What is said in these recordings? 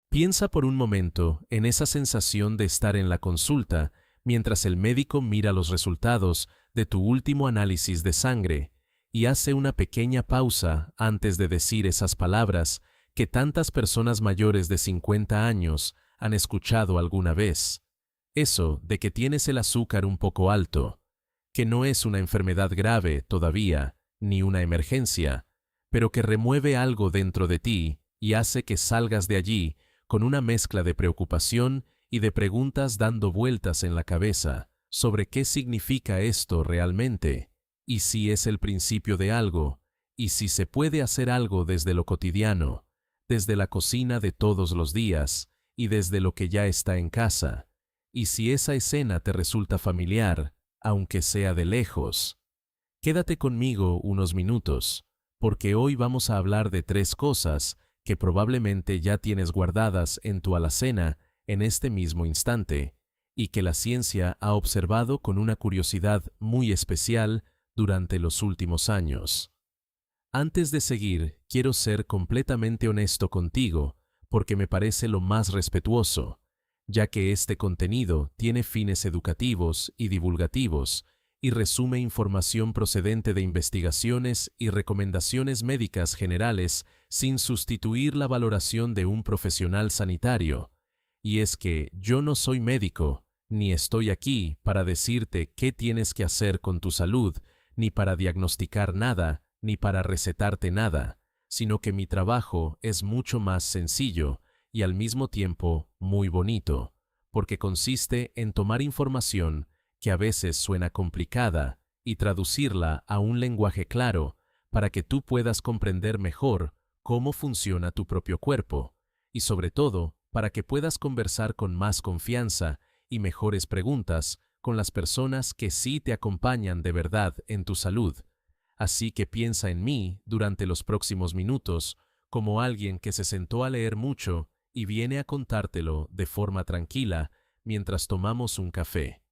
Piensa por un momento en esa sensación de estar en la consulta mientras el médico mira los resultados de tu último análisis de sangre y hace una pequeña pausa antes de decir esas palabras que tantas personas mayores de 50 años han escuchado alguna vez. Eso de que tienes el azúcar un poco alto, que no es una enfermedad grave todavía, ni una emergencia, pero que remueve algo dentro de ti y hace que salgas de allí con una mezcla de preocupación y de preguntas dando vueltas en la cabeza sobre qué significa esto realmente, y si es el principio de algo, y si se puede hacer algo desde lo cotidiano, desde la cocina de todos los días, y desde lo que ya está en casa, y si esa escena te resulta familiar, aunque sea de lejos. Quédate conmigo unos minutos, porque hoy vamos a hablar de tres cosas que probablemente ya tienes guardadas en tu alacena en este mismo instante, y que la ciencia ha observado con una curiosidad muy especial durante los últimos años. Antes de seguir, quiero ser completamente honesto contigo, porque me parece lo más respetuoso, ya que este contenido tiene fines educativos y divulgativos, y resume información procedente de investigaciones y recomendaciones médicas generales sin sustituir la valoración de un profesional sanitario. Y es que yo no soy médico, ni estoy aquí para decirte qué tienes que hacer con tu salud, ni para diagnosticar nada, ni para recetarte nada, sino que mi trabajo es mucho más sencillo y al mismo tiempo muy bonito, porque consiste en tomar información que a veces suena complicada y traducirla a un lenguaje claro para que tú puedas comprender mejor cómo funciona tu propio cuerpo y sobre todo para que puedas conversar con más confianza y mejores preguntas con las personas que sí te acompañan de verdad en tu salud. Así que piensa en mí durante los próximos minutos como alguien que se sentó a leer mucho y viene a contártelo de forma tranquila mientras tomamos un café.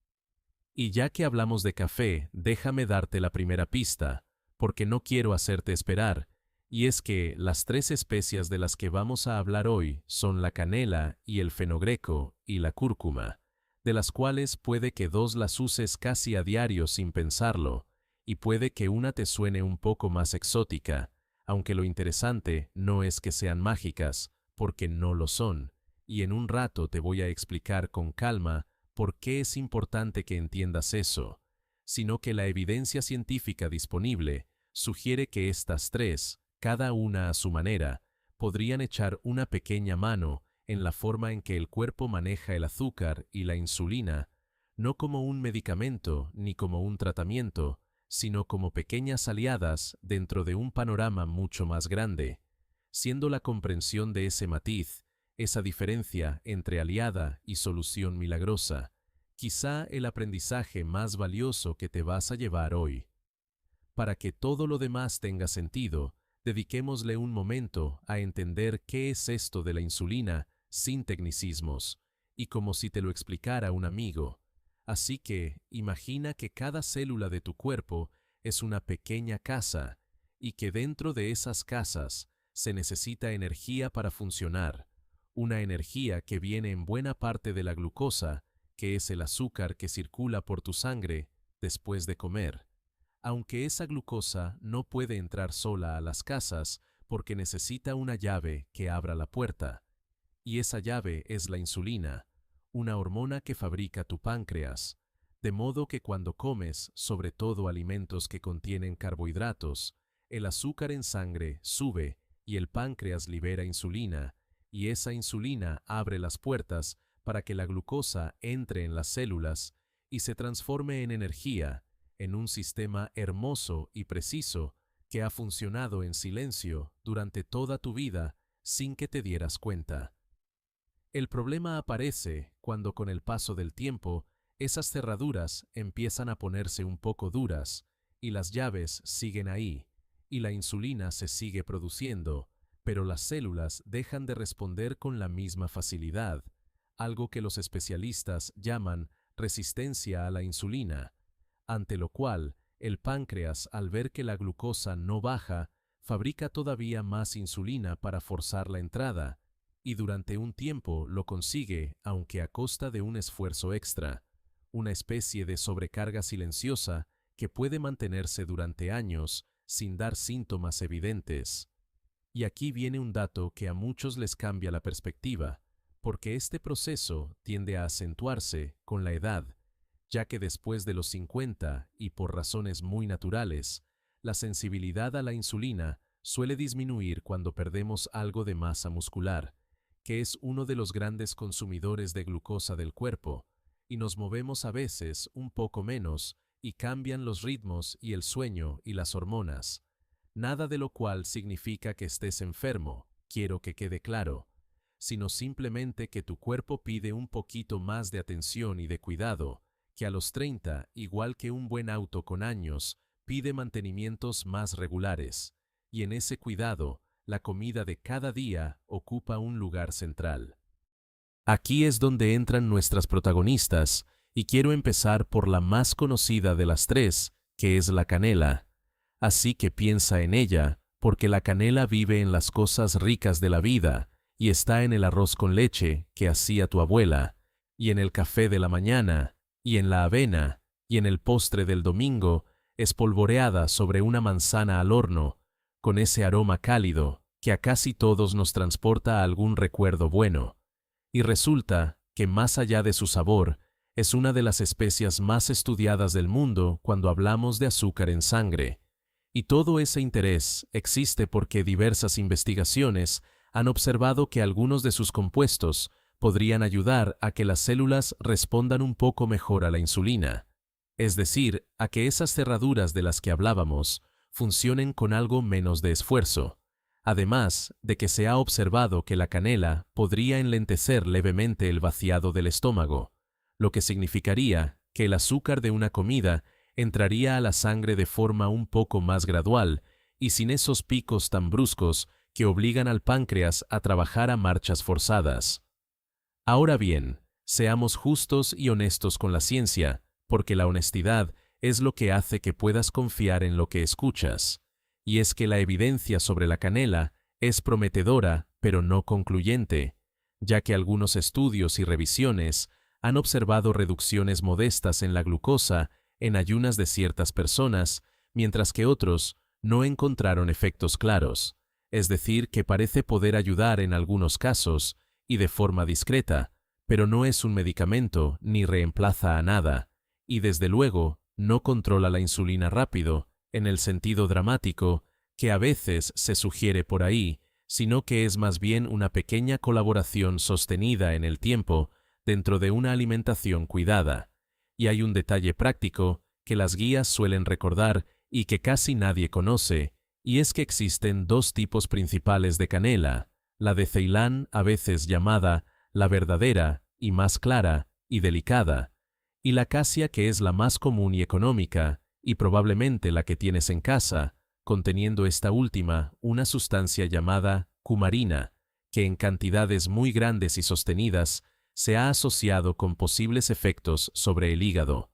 Y ya que hablamos de café, déjame darte la primera pista, porque no quiero hacerte esperar, y es que las tres especias de las que vamos a hablar hoy son la canela y el fenogreco y la cúrcuma, de las cuales puede que dos las uses casi a diario sin pensarlo, y puede que una te suene un poco más exótica, aunque lo interesante no es que sean mágicas, porque no lo son, y en un rato te voy a explicar con calma por qué es importante que entiendas eso, sino que la evidencia científica disponible sugiere que estas tres, cada una a su manera, podrían echar una pequeña mano en la forma en que el cuerpo maneja el azúcar y la insulina, no como un medicamento ni como un tratamiento, sino como pequeñas aliadas dentro de un panorama mucho más grande, siendo la comprensión de ese matiz, esa diferencia entre aliada y solución milagrosa, quizá el aprendizaje más valioso que te vas a llevar hoy. Para que todo lo demás tenga sentido, dediquémosle un momento a entender qué es esto de la insulina sin tecnicismos, y como si te lo explicara un amigo. Así que imagina que cada célula de tu cuerpo es una pequeña casa, y que dentro de esas casas se necesita energía para funcionar, una energía que viene en buena parte de la glucosa, que es el azúcar que circula por tu sangre después de comer. Aunque esa glucosa no puede entrar sola a las casas porque necesita una llave que abra la puerta, y esa llave es la insulina, una hormona que fabrica tu páncreas, de modo que cuando comes, sobre todo alimentos que contienen carbohidratos, el azúcar en sangre sube y el páncreas libera insulina, y esa insulina abre las puertas para que la glucosa entre en las células y se transforme en energía, en un sistema hermoso y preciso que ha funcionado en silencio durante toda tu vida sin que te dieras cuenta. El problema aparece cuando con el paso del tiempo esas cerraduras empiezan a ponerse un poco duras y las llaves siguen ahí y la insulina se sigue produciendo, pero las células dejan de responder con la misma facilidad, algo que los especialistas llaman resistencia a la insulina, ante lo cual el páncreas, al ver que la glucosa no baja, fabrica todavía más insulina para forzar la entrada, y durante un tiempo lo consigue, aunque a costa de un esfuerzo extra, una especie de sobrecarga silenciosa que puede mantenerse durante años sin dar síntomas evidentes. Y aquí viene un dato que a muchos les cambia la perspectiva, porque este proceso tiende a acentuarse con la edad, ya que después de los 50 y por razones muy naturales, la sensibilidad a la insulina suele disminuir cuando perdemos algo de masa muscular, que es uno de los grandes consumidores de glucosa del cuerpo, y nos movemos a veces un poco menos y cambian los ritmos y el sueño y las hormonas. Nada de lo cual significa que estés enfermo, quiero que quede claro, sino simplemente que tu cuerpo pide un poquito más de atención y de cuidado, que a los 30, igual que un buen auto con años, pide mantenimientos más regulares, y en ese cuidado, la comida de cada día ocupa un lugar central. Aquí es donde entran nuestras protagonistas, y quiero empezar por la más conocida de las tres, que es la canela. Así que piensa en ella, porque la canela vive en las cosas ricas de la vida, y está en el arroz con leche que hacía tu abuela, y en el café de la mañana, y en la avena, y en el postre del domingo, espolvoreada sobre una manzana al horno, con ese aroma cálido que a casi todos nos transporta a algún recuerdo bueno. Y resulta que más allá de su sabor, es una de las especias más estudiadas del mundo cuando hablamos de azúcar en sangre. Y todo ese interés existe porque diversas investigaciones han observado que algunos de sus compuestos podrían ayudar a que las células respondan un poco mejor a la insulina, es decir, a que esas cerraduras de las que hablábamos funcionen con algo menos de esfuerzo, además de que se ha observado que la canela podría enlentecer levemente el vaciado del estómago, lo que significaría que el azúcar de una comida entraría a la sangre de forma un poco más gradual y sin esos picos tan bruscos que obligan al páncreas a trabajar a marchas forzadas. Ahora bien, seamos justos y honestos con la ciencia, porque la honestidad es lo que hace que puedas confiar en lo que escuchas. Y es que la evidencia sobre la canela es prometedora, pero no concluyente, ya que algunos estudios y revisiones han observado reducciones modestas en la glucosa en ayunas de ciertas personas, mientras que otros no encontraron efectos claros, es decir, que parece poder ayudar en algunos casos y de forma discreta, pero no es un medicamento ni reemplaza a nada, y desde luego no controla la insulina rápido, en el sentido dramático que a veces se sugiere por ahí, sino que es más bien una pequeña colaboración sostenida en el tiempo dentro de una alimentación cuidada. Y hay un detalle práctico que las guías suelen recordar y que casi nadie conoce, y es que existen dos tipos principales de canela, la de Ceilán, a veces llamada la verdadera y más clara y delicada, y la casia, que es la más común y económica, y probablemente la que tienes en casa, conteniendo esta última una sustancia llamada cumarina, que en cantidades muy grandes y sostenidas se ha asociado con posibles efectos sobre el hígado,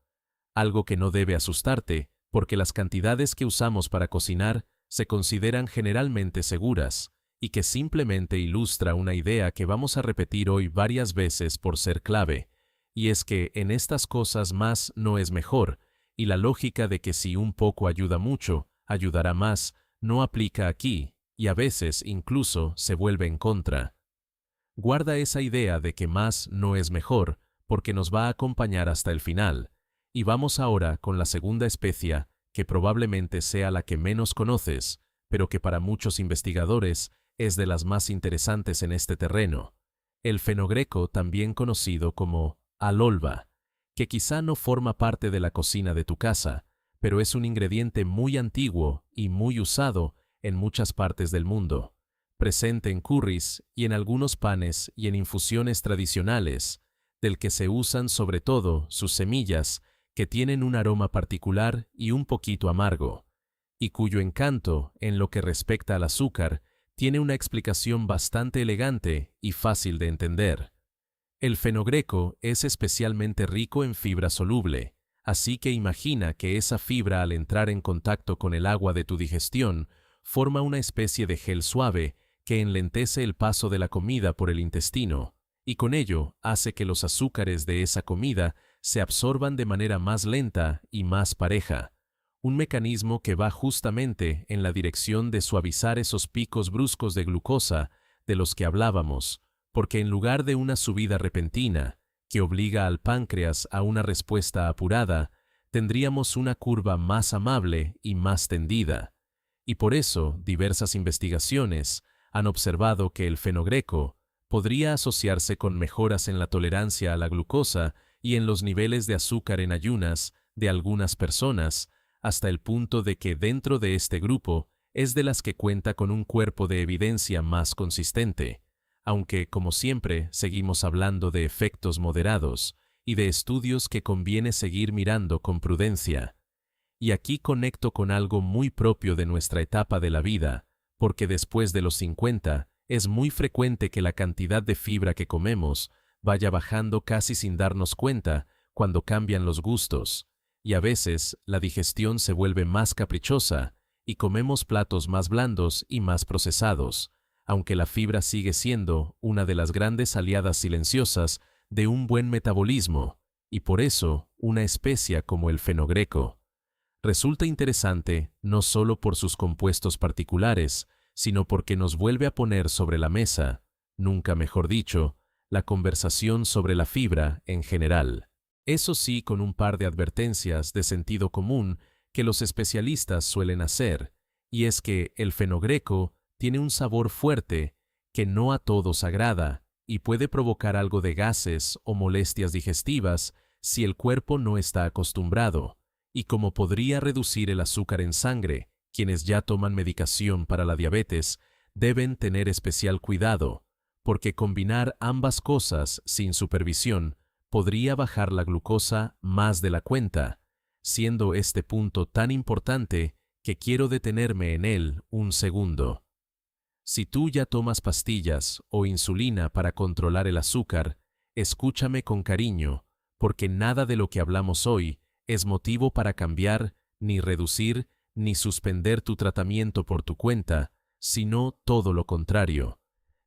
algo que no debe asustarte, porque las cantidades que usamos para cocinar se consideran generalmente seguras, y que simplemente ilustra una idea que vamos a repetir hoy varias veces por ser clave, y es que en estas cosas más no es mejor, y la lógica de que si un poco ayuda mucho, ayudará más, no aplica aquí, y a veces incluso se vuelve en contra. Guarda esa idea de que más no es mejor, porque nos va a acompañar hasta el final, y vamos ahora con la segunda especia, que probablemente sea la que menos conoces, pero que para muchos investigadores es de las más interesantes en este terreno, el fenogreco, también conocido como alolva, que quizá no forma parte de la cocina de tu casa, pero es un ingrediente muy antiguo y muy usado en muchas partes del mundo, presente en curries y en algunos panes y en infusiones tradicionales, del que se usan sobre todo sus semillas, que tienen un aroma particular y un poquito amargo, y cuyo encanto, en lo que respecta al azúcar, tiene una explicación bastante elegante y fácil de entender. El fenogreco es especialmente rico en fibra soluble, así que imagina que esa fibra, al entrar en contacto con el agua de tu digestión, forma una especie de gel suave que enlentece el paso de la comida por el intestino, y con ello hace que los azúcares de esa comida se absorban de manera más lenta y más pareja, un mecanismo que va justamente en la dirección de suavizar esos picos bruscos de glucosa de los que hablábamos, porque en lugar de una subida repentina, que obliga al páncreas a una respuesta apurada, tendríamos una curva más amable y más tendida. Y por eso diversas investigaciones han observado que el fenogreco podría asociarse con mejoras en la tolerancia a la glucosa y en los niveles de azúcar en ayunas de algunas personas, hasta el punto de que dentro de este grupo es de las que cuenta con un cuerpo de evidencia más consistente, aunque, como siempre, seguimos hablando de efectos moderados y de estudios que conviene seguir mirando con prudencia. Y aquí conecto con algo muy propio de nuestra etapa de la vida, porque después de los 50 es muy frecuente que la cantidad de fibra que comemos vaya bajando casi sin darnos cuenta cuando cambian los gustos, y a veces la digestión se vuelve más caprichosa y comemos platos más blandos y más procesados, aunque la fibra sigue siendo una de las grandes aliadas silenciosas de un buen metabolismo, y por eso una especia como el fenogreco. Resulta interesante no solo por sus compuestos particulares, sino porque nos vuelve a poner sobre la mesa, nunca mejor dicho, la conversación sobre la fibra en general. Eso sí, con un par de advertencias de sentido común que los especialistas suelen hacer, y es que el fenogreco tiene un sabor fuerte que no a todos agrada y puede provocar algo de gases o molestias digestivas si el cuerpo no está acostumbrado, y como podría reducir el azúcar en sangre, quienes ya toman medicación para la diabetes deben tener especial cuidado, porque combinar ambas cosas sin supervisión podría bajar la glucosa más de la cuenta, siendo este punto tan importante que quiero detenerme en él un segundo. Si tú ya tomas pastillas o insulina para controlar el azúcar, escúchame con cariño, porque nada de lo que hablamos hoy es motivo para cambiar, ni reducir, ni suspender tu tratamiento por tu cuenta, sino todo lo contrario,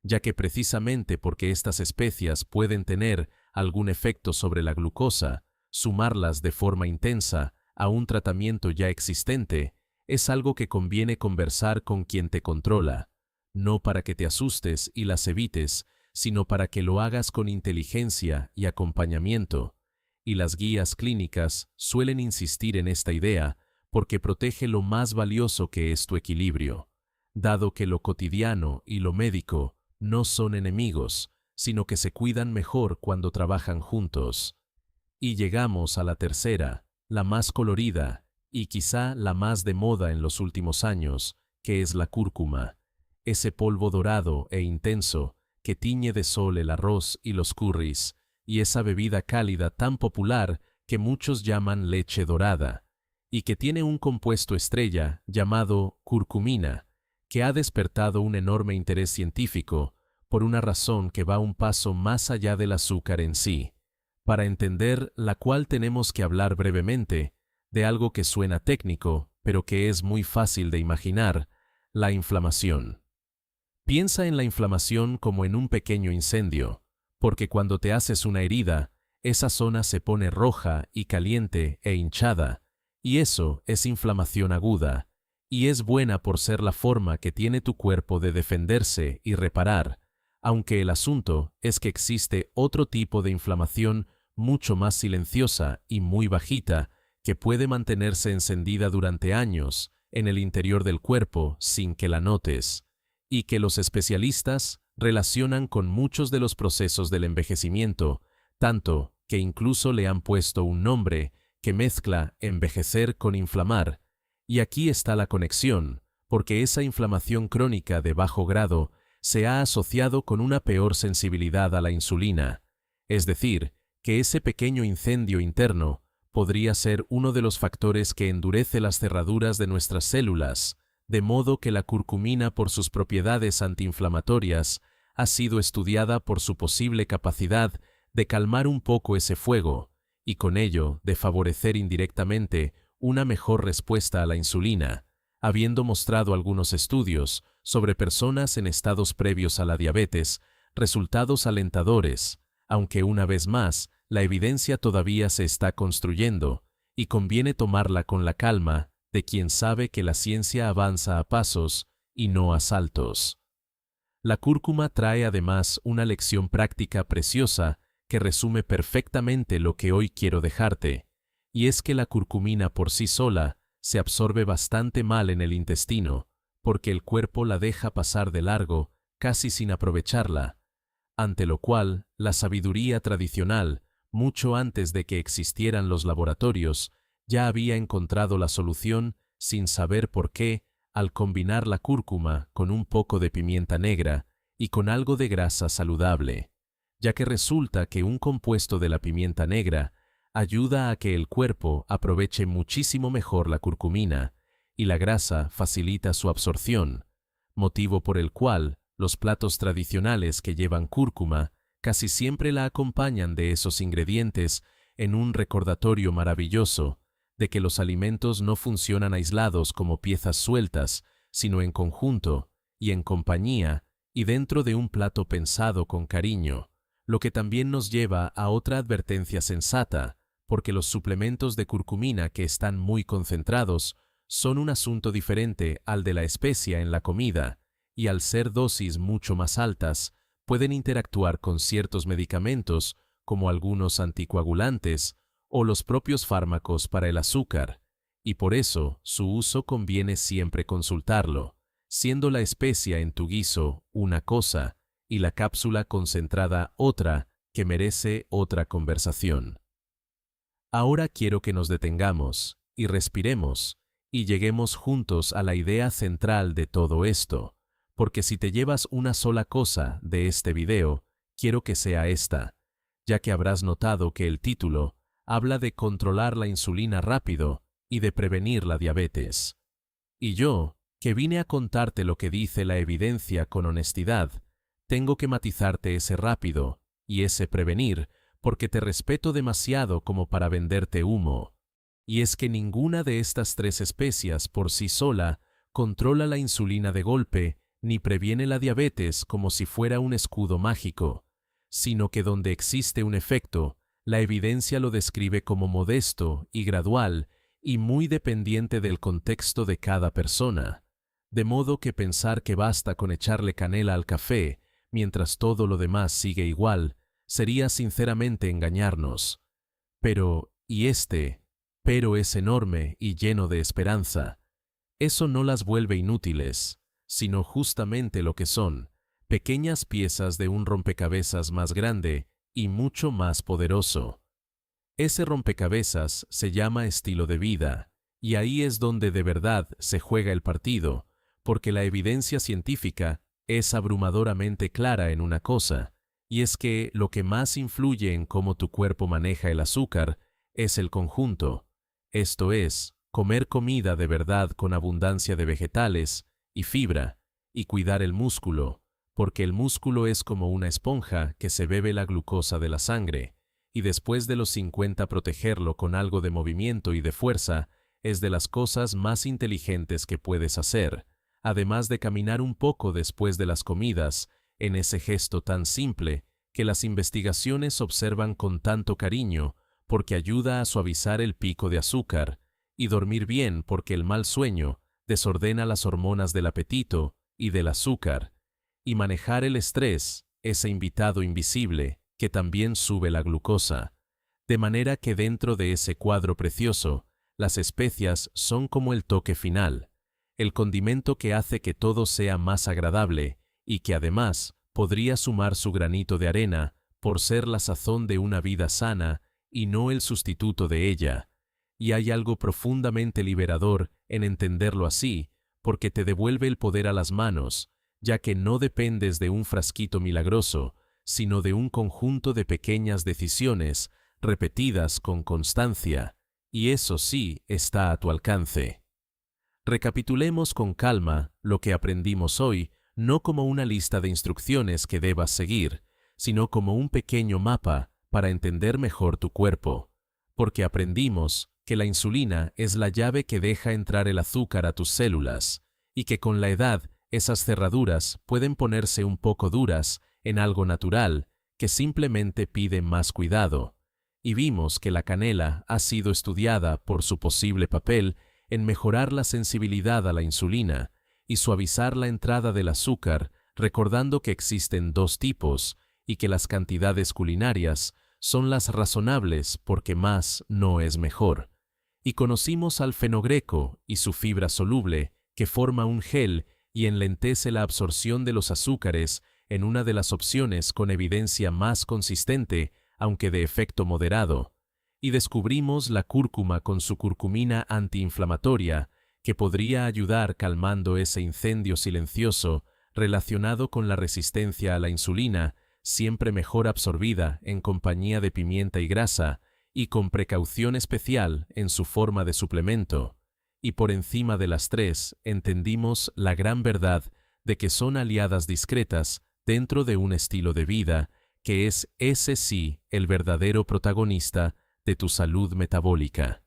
ya que precisamente porque estas especias pueden tener algún efecto sobre la glucosa, sumarlas de forma intensa a un tratamiento ya existente es algo que conviene conversar con quien te controla, no para que te asustes y las evites, sino para que lo hagas con inteligencia y acompañamiento. Y las guías clínicas suelen insistir en esta idea porque protege lo más valioso que es tu equilibrio, dado que lo cotidiano y lo médico no son enemigos, sino que se cuidan mejor cuando trabajan juntos. Y llegamos a la tercera, la más colorida, y quizá la más de moda en los últimos años, que es la cúrcuma, ese polvo dorado e intenso que tiñe de sol el arroz y los curries, y esa bebida cálida tan popular que muchos llaman leche dorada, y que tiene un compuesto estrella llamado curcumina, que ha despertado un enorme interés científico por una razón que va un paso más allá del azúcar en sí, para entender la cual tenemos que hablar brevemente de algo que suena técnico, pero que es muy fácil de imaginar, la inflamación. Piensa en la inflamación como en un pequeño incendio, porque cuando te haces una herida, esa zona se pone roja y caliente e hinchada, y eso es inflamación aguda, y es buena por ser la forma que tiene tu cuerpo de defenderse y reparar, aunque el asunto es que existe otro tipo de inflamación mucho más silenciosa y muy bajita que puede mantenerse encendida durante años en el interior del cuerpo sin que la notes, y que los especialistas relacionan con muchos de los procesos del envejecimiento, tanto que incluso le han puesto un nombre que mezcla envejecer con inflamar. Y aquí está la conexión, porque esa inflamación crónica de bajo grado se ha asociado con una peor sensibilidad a la insulina, es decir, que ese pequeño incendio interno podría ser uno de los factores que endurece las cerraduras de nuestras células, de modo que la curcumina por sus propiedades antiinflamatorias ha sido estudiada por su posible capacidad de calmar un poco ese fuego y con ello de favorecer indirectamente una mejor respuesta a la insulina, habiendo mostrado algunos estudios sobre personas en estados previos a la diabetes, resultados alentadores, aunque una vez más, la evidencia todavía se está construyendo, y conviene tomarla con la calma de quien sabe que la ciencia avanza a pasos y no a saltos. La cúrcuma trae además una lección práctica preciosa que resume perfectamente lo que hoy quiero dejarte, y es que la curcumina por sí sola se absorbe bastante mal en el intestino, porque el cuerpo la deja pasar de largo, casi sin aprovecharla, ante lo cual la sabiduría tradicional, mucho antes de que existieran los laboratorios, ya había encontrado la solución sin saber por qué, al combinar la cúrcuma con un poco de pimienta negra y con algo de grasa saludable, ya que resulta que un compuesto de la pimienta negra ayuda a que el cuerpo aproveche muchísimo mejor la curcumina y la grasa facilita su absorción, motivo por el cual los platos tradicionales que llevan cúrcuma casi siempre la acompañan de esos ingredientes en un recordatorio maravilloso de que los alimentos no funcionan aislados como piezas sueltas, sino en conjunto y en compañía y dentro de un plato pensado con cariño, lo que también nos lleva a otra advertencia sensata, porque los suplementos de curcumina que están muy concentrados son un asunto diferente al de la especia en la comida, y al ser dosis mucho más altas, pueden interactuar con ciertos medicamentos como algunos anticoagulantes o los propios fármacos para el azúcar, y por eso su uso conviene siempre consultarlo, siendo la especia en tu guiso una cosa y la cápsula concentrada otra que merece otra conversación. Ahora quiero que nos detengamos y respiremos y lleguemos juntos a la idea central de todo esto, porque si te llevas una sola cosa de este video, quiero que sea esta, ya que habrás notado que el título habla de controlar la insulina rápido y de prevenir la diabetes. Y yo, que vine a contarte lo que dice la evidencia con honestidad, tengo que matizarte ese rápido y ese prevenir, porque te respeto demasiado como para venderte humo. Y es que ninguna de estas tres especias por sí sola controla la insulina de golpe ni previene la diabetes como si fuera un escudo mágico, sino que donde existe un efecto, la evidencia lo describe como modesto y gradual y muy dependiente del contexto de cada persona, de modo que pensar que basta con echarle canela al café mientras todo lo demás sigue igual, sería sinceramente engañarnos. Pero es enorme y lleno de esperanza. Eso no las vuelve inútiles, sino justamente lo que son, pequeñas piezas de un rompecabezas más grande y mucho más poderoso. Ese rompecabezas se llama estilo de vida, y ahí es donde de verdad se juega el partido, porque la evidencia científica es abrumadoramente clara en una cosa, y es que lo que más influye en cómo tu cuerpo maneja el azúcar es el conjunto, esto es, comer comida de verdad con abundancia de vegetales y fibra, y cuidar el músculo, porque el músculo es como una esponja que se bebe la glucosa de la sangre, y después de los 50 protegerlo con algo de movimiento y de fuerza es de las cosas más inteligentes que puedes hacer, además de caminar un poco después de las comidas, en ese gesto tan simple que las investigaciones observan con tanto cariño porque ayuda a suavizar el pico de azúcar, y dormir bien porque el mal sueño desordena las hormonas del apetito y del azúcar, y manejar el estrés, ese invitado invisible que también sube la glucosa, de manera que dentro de ese cuadro precioso, las especias son como el toque final, el condimento que hace que todo sea más agradable y que además podría sumar su granito de arena por ser la sazón de una vida sana y no el sustituto de ella. Y hay algo profundamente liberador en entenderlo así, porque te devuelve el poder a las manos, ya que no dependes de un frasquito milagroso, sino de un conjunto de pequeñas decisiones repetidas con constancia, y eso sí está a tu alcance. Recapitulemos con calma lo que aprendimos hoy, no como una lista de instrucciones que debas seguir, sino como un pequeño mapa para entender mejor tu cuerpo, porque aprendimos que la insulina es la llave que deja entrar el azúcar a tus células, y que con la edad Esas cerraduras pueden ponerse un poco duras en algo natural que simplemente pide más cuidado. Y vimos que la canela ha sido estudiada por su posible papel en mejorar la sensibilidad a la insulina y suavizar la entrada del azúcar, recordando que existen dos tipos y que las cantidades culinarias son las razonables porque más no es mejor. Y conocimos al fenogreco y su fibra soluble, que forma un gel y enlentece la absorción de los azúcares en una de las opciones con evidencia más consistente, aunque de efecto moderado. Y descubrimos la cúrcuma con su curcumina antiinflamatoria, que podría ayudar calmando ese incendio silencioso relacionado con la resistencia a la insulina, siempre mejor absorbida en compañía de pimienta y grasa, y con precaución especial en su forma de suplemento. Y por encima de las tres, entendimos la gran verdad de que son aliadas discretas dentro de un estilo de vida, que es ese sí el verdadero protagonista de tu salud metabólica.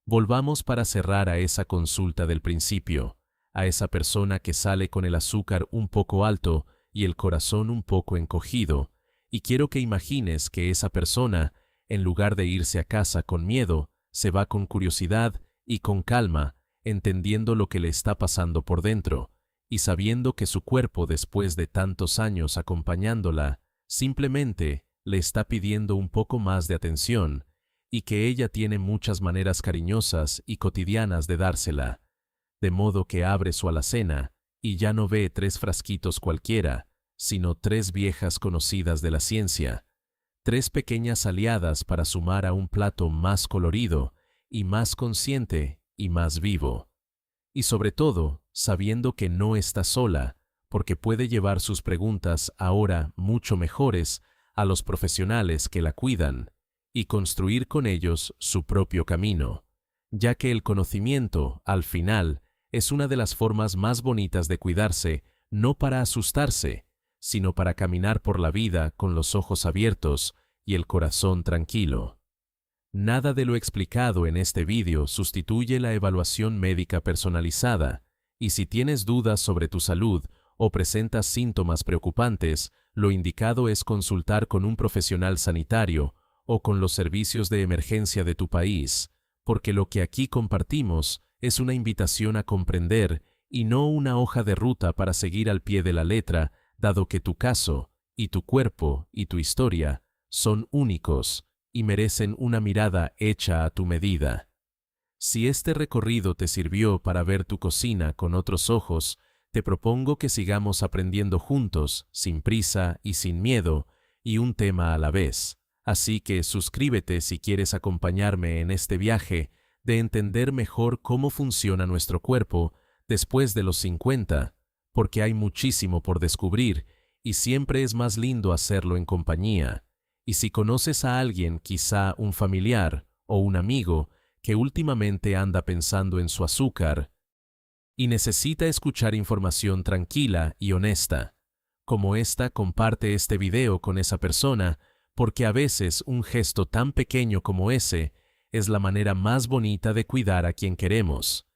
Volvamos para cerrar a esa consulta del principio, a esa persona que sale con el azúcar un poco alto y el corazón un poco encogido, y quiero que imagines que esa persona, en lugar de irse a casa con miedo, se va con curiosidad y con calma, entendiendo lo que le está pasando por dentro, y sabiendo que su cuerpo, después de tantos años acompañándola, simplemente le está pidiendo un poco más de atención, y que ella tiene muchas maneras cariñosas y cotidianas de dársela, de modo que abre su alacena y ya no ve 3 frasquitos cualquiera, sino 3 viejas conocidas de la ciencia, 3 pequeñas aliadas para sumar a un plato más colorido y más consciente y más vivo. Y sobre todo, sabiendo que no está sola, porque puede llevar sus preguntas ahora mucho mejores a los profesionales que la cuidan, y construir con ellos su propio camino, ya que el conocimiento, al final, es una de las formas más bonitas de cuidarse, no para asustarse, sino para caminar por la vida con los ojos abiertos y el corazón tranquilo. Nada de lo explicado en este vídeo sustituye la evaluación médica personalizada, y si tienes dudas sobre tu salud o presentas síntomas preocupantes, lo indicado es consultar con un profesional sanitario o con los servicios de emergencia de tu país, porque lo que aquí compartimos es una invitación a comprender y no una hoja de ruta para seguir al pie de la letra, dado que tu caso, y tu cuerpo, y tu historia son únicos y merecen una mirada hecha a tu medida. Si este recorrido te sirvió para ver tu cocina con otros ojos, te propongo que sigamos aprendiendo juntos, sin prisa y sin miedo, y un tema a la vez. Así que suscríbete si quieres acompañarme en este viaje de entender mejor cómo funciona nuestro cuerpo después de los 50, porque hay muchísimo por descubrir y siempre es más lindo hacerlo en compañía. Y si conoces a alguien, quizá un familiar o un amigo, que últimamente anda pensando en su azúcar y necesita escuchar información tranquila y honesta, como esta, comparte este video con esa persona, porque a veces un gesto tan pequeño como ese es la manera más bonita de cuidar a quien queremos.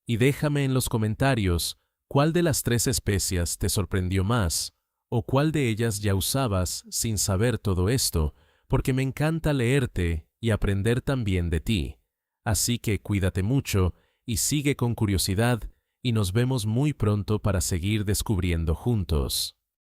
Y déjame en los comentarios cuál de las 3 especias te sorprendió más, o cuál de ellas ya usabas sin saber todo esto, porque me encanta leerte y aprender también de ti. Así que cuídate mucho y sigue con curiosidad, y nos vemos muy pronto para seguir descubriendo juntos.